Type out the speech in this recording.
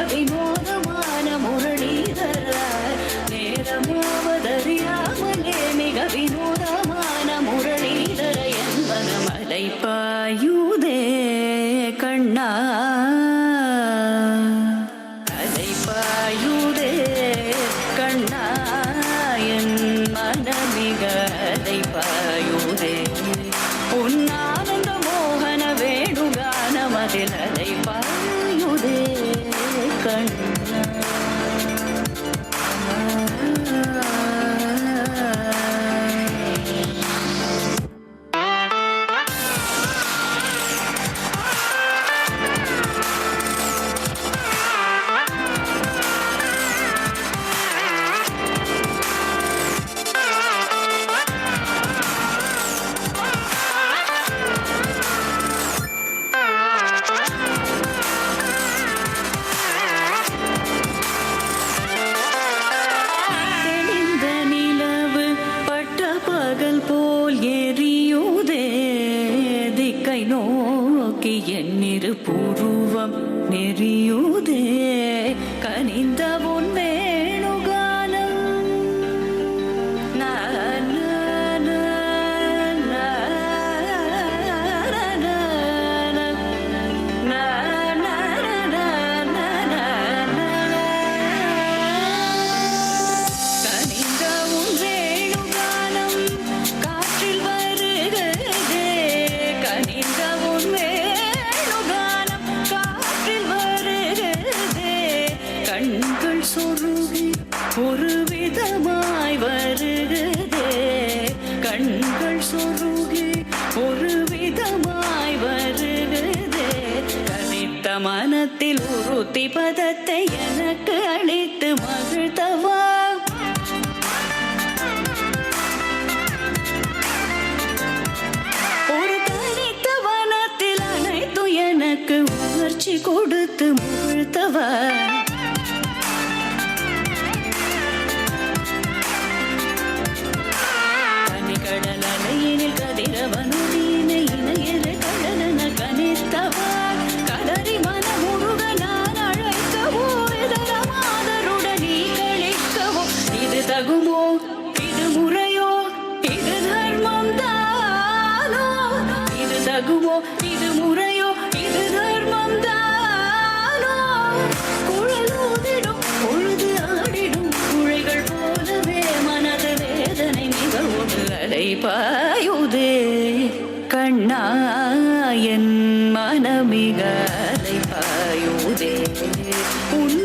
வினோதமான முரளிதர நேரமாவதறியாமலே மிக வினோதமான முரளிதர என் மனமலை பாயுதே கண்ணா அலை பாயுதே கண்ணா என் மனமிக அலை பாயுதே உன்னானந்த மோகன வேணுகானமதில் அலை பாயுதே கண்ணா நோக்கி என்னிரு பூர்வம் நெறியுதே கனிந்த உன் வேணுகானம் கனிந்த உன் வேணுகானம் காற்றில் வருகிறதே கனிந்த உன் வேணுகானம் காற்றில் வருகிறதே கண்கள் சொருகி ஒரு விதமாய் வருகிறதே கண்கள் சொருகி ஒரு விதமாய் வருகிறதே கனித்த மனத்தில் உறுத்தி பதத்தை எனக்கு அளித்து மகிழ்த்தவா ஒரு தனித்த வனத்தில் அனைத்து எனக்கு உணர்ச்சி கொடுத்து முழுத்தவா கடல் அலையினில் கதிரவனுடீன இணையது கடலன கனித்தவா கதறி மனமுருக நான் அழைக்கவோ இதர மாதருடன் நீ கழிக்கவோ இது தகுமோ இது முறையோ இது தர்மம் தானோ இது தகுமோ இது முறையோ இது தர்மம் தானோ குழல் ஊதிடும் பொழுது ஆடிடும் குழைகள் போலவே மனது வேதனை மிகவும் அலை பாயுதே கண்ணா என் மனமிக அலை பாயுதே உன்